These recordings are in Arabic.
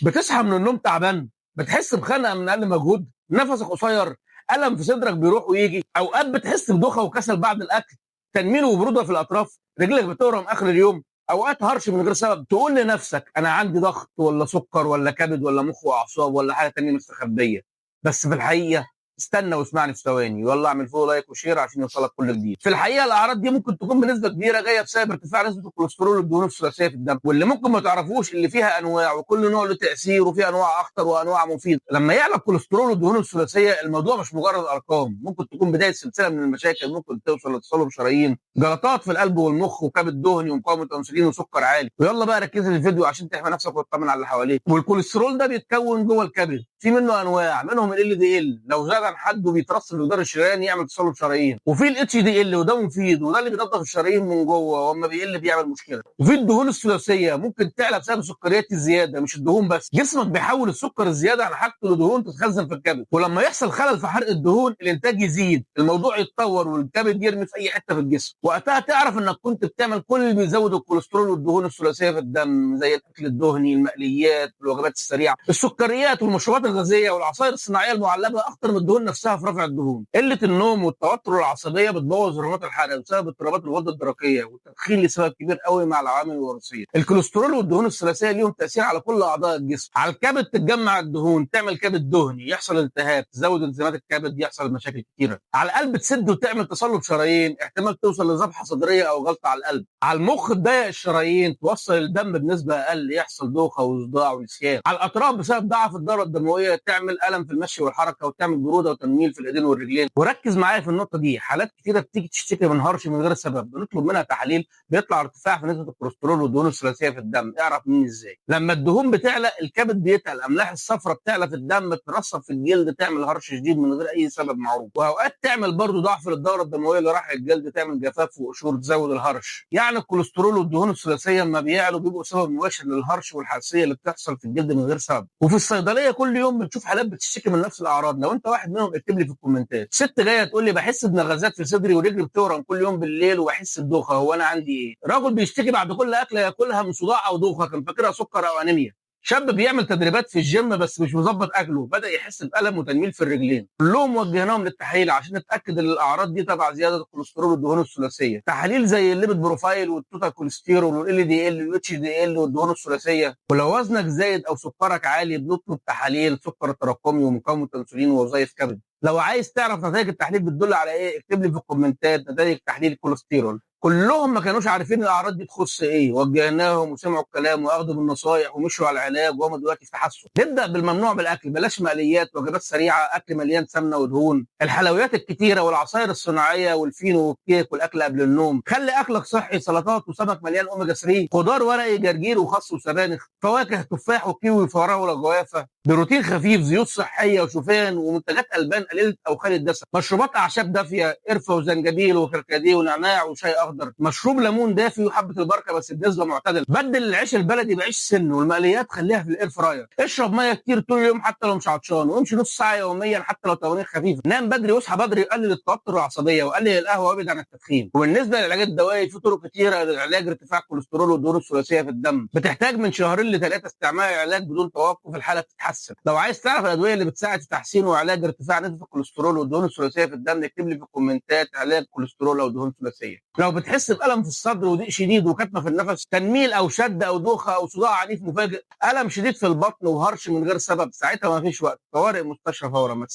بتصحى من النوم تعبان، بتحس بخنقه من اقل مجهود، نفسك قصير، الم في صدرك بيروح ويجي، اوقات بتحس بدوخه وكسل بعد الاكل، تنميل وبروده في الاطراف، رجلك بتورم اخر اليوم، اوقات هرش من غير سبب. تقول لنفسك انا عندي ضغط ولا سكر ولا كبد ولا مخ واعصاب ولا حاجه تانيه مستخبيه، بس في الحقيقه استنى واسمعني في ثواني، والله اعمل فولو لايك وشير عشان يوصلك كل جديد. في الحقيقه الاعراض دي ممكن تكون بنسبه كبيره جايه بسبب ارتفاع نسبه الكوليسترول والدهون الثلاثيه في الدم، واللي ممكن ما تعرفوش اللي فيها انواع، وكل نوع له تاثير، وفي انواع اخطر وانواع مفيده. لما يعلى الكوليسترول والدهون الثلاثيه الموضوع مش مجرد ارقام، ممكن تكون بدايه سلسله من المشاكل، ممكن توصل لتصلب شرايين، جلطات في القلب والمخ، وكبد دهني، ومقاومه انسولين، وسكر عالي. ويلا بقى ركز في الفيديو عشان تحمي نفسك وتطمن على اللي حواليك. والكوليسترول ده بيتكون جوه الكبد، في منه انواع، منهم ال دي ال لو زاد عن حده بيترسب في جدار الشريان يعمل تصلب شرايين، وفي الاتش دي ال وده مفيد وده اللي بينظف الشرايين من جوه، واما بيقل بيعمل مشكله. وفي الدهون الثلاثيه ممكن تعلى بسبب السكريات الزياده، مش الدهون بس، جسمك بيحول السكر الزياده عن حاجته لدهون تتخزن في الكبد، ولما يحصل خلل في حرق الدهون الانتاج يزيد، الموضوع يتطور والكبد يرمي في اي حته في الجسم. وقتها تعرف انك كنت بتعمل كل اللي بيزود الكوليسترول والدهون الثلاثيه في الدم، زي الاكل الدهني، المقليات، الوجبات السريعه، السكريات والمشروبات الغازيه والعصائر الصناعيه المعلبه، اكتر من الدهون نفسها في رفع الدهون. قله النوم والتوتر والعصبيه بتبوظ هرمونات الحرق بسبب اضطرابات الغده الدرقيه، والتدخين لسبب كبير قوي مع العوامل الوراثيه. الكوليسترول والدهون الثلاثيه ليهم تاثير على كل اعضاء الجسم. على الكبد تتجمع الدهون تعمل كبد دهني، يحصل التهاب، تزود انزيمات الكبد، يحصل مشاكل كتيره. على القلب تسد وتعمل تصلب شرايين، احتمال توصل لذبحه صدريه او جلطه على القلب. على المخ تضيق الشرايين، توصل الدم بنسبه اقل، يحصل دوخه وصداع ونسيان. على الاطراف بسبب ضعف الدوره الدمويه تعمل الم في المشي والحركه، وتعمل بروده وتنميل في الايدين والرجلين. وركز معايا في النقطه دي، حالات كتيره بتيجي تشتكي من هرش من غير سبب، بنطلب منها تحاليل بيطلع ارتفاع في نسبه الكوليسترول والدهون الثلاثيه في الدم. اعرف مني ازاي؟ لما الدهون بتعلى الكبد بيتقل، الاملاح الصفراء بتعلى في الدم، ترسب في الجلد، تعمل هرش شديد من غير اي سبب معروف. واوقات تعمل برضه ضعف للدوره الدمويه اللي راح الجلد، تعمل جفاف وقشور تزود الهرش. يعني الكوليسترول والدهون الثلاثيه لما بيعلوا بيبقوا سبب مباشر للهرش والحساسيه اللي بتحصل في الجلد من غير سبب. وفي الصيدليه كل يوم بنشوف حالات بتشتكي من نفس الاعراض. لو انت واحد منهم اكتب لي في الكومنتات. ست جايه تقول لي بحس بنغزات في صدري ورجلي بتورم كل يوم بالليل وبحس بدوخه، هو انا عندي ايه؟ راجل بيشتكي بعد كل اكله ياكلها من صداع او دوخه، كان فاكرها سكر او انيميا. شاب بيعمل تدريبات في الجيم بس مش مظبط اكله، بدا يحس بالم وتنميل في الرجلين. كلهم وجهناهم للتحاليل عشان نتاكد ان الاعراض دي تبع زياده الكوليسترول والدهون الثلاثيه. تحاليل زي الليبيد بروفايل والتوتال كوليسترول والال دي ال والاتش دي ال والدهون الثلاثيه. ولو وزنك زايد او سكرك عالي بنطلب تحاليل سكر التراكمي ومقاومه انسولين ووظائف كبد. لو عايز تعرف نتائج التحليل بتدل على ايه اكتب لي في الكومنتات نتائج تحليل الكوليسترول. كلهم ما كانوش عارفين الاعراض دي تخص ايه، وجهناهم وسمعوا الكلام واخدوا بالنصايح ومشوا على العلاج، وهم دلوقتي في تحسن. نبدا بالممنوع بالاكل، بلاش مقليات، وجبات سريعه، اكل مليان سمنه ودهون، الحلويات الكتيره والعصائر الصناعيه والفينو والكيك والاكل قبل النوم. خلي اكلك صحي، سلطات وسمك مليان اوميجا 3، خضار ورقي، جرجير وخس وسبانخ، فواكه، تفاح وكيوي وفراوله وجوافه، بروتين خفيف، زيوت صحيه وشوفان ومنتجات البان قليله او خالي الدسم، مشروبات اعشاب دافيه، قرفه وزنجبيل وكركديه ونعناع وشاي اخضر، مشروب ليمون دافي وحبه البركه بس بنسبه معتدله. بدل العيش البلدي بعيش سن، والمقليات خليها في الاير فراير. اشرب ميه كتير طول اليوم حتى لو مش عطشان، وامشي نص ساعه يوميا حتى لو تمارين خفيفه. نام بدري واصحى بدري، يقلل التوتر والعصبيه، وقلل القهوه وابعد عن التدخين. وبالنسبه للعلاج الدوائي في طرق كتيره للعلاج ارتفاع الكوليسترول والدهون الثلاثيه في الدم، بتحتاج من 2 ل3 استعمال العلاج بدون توقف، الحاله تتحسن. لو عايز تعرف الادويه اللي بتساعد في تحسين وعلاج ارتفاع نسبه الكوليسترول والدهون الثلاثيه في الدم اكتب لي في الكومنتات علاج كوليسترول او دهون ثلاثيه. لو بتحس بالم في الصدر وضيق شديد وكتمه في النفس، تنميل او شد او دوخه او صداع عنيف مفاجئ، الم شديد في البطن وهرش من غير سبب، ساعتها ما فيش وقت، طوارئ مستشفى فورا، ما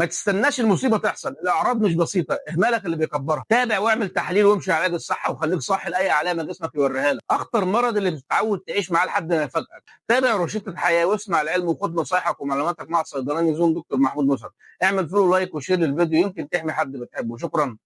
تستناش المصيبه تحصل. الاعراض مش بسيطه، اهمالك اللي بيكبرها. تابع واعمل تحاليل وامشي على علاج الصحه، وخليك صاحي لاي علامه جسمك يوريها لك. اخطر مرض اللي بتتعود تعيش معاه لحد ما يفاجئك. تابع روشته الحياه واسمع العلم وخد نصايحك ومعلوماتك مع الصيدلاني زون دكتور محمود مسعد. اعمل فولو لايك وشير للفيديو، يمكن تحمي حد بتحبه. شكرا.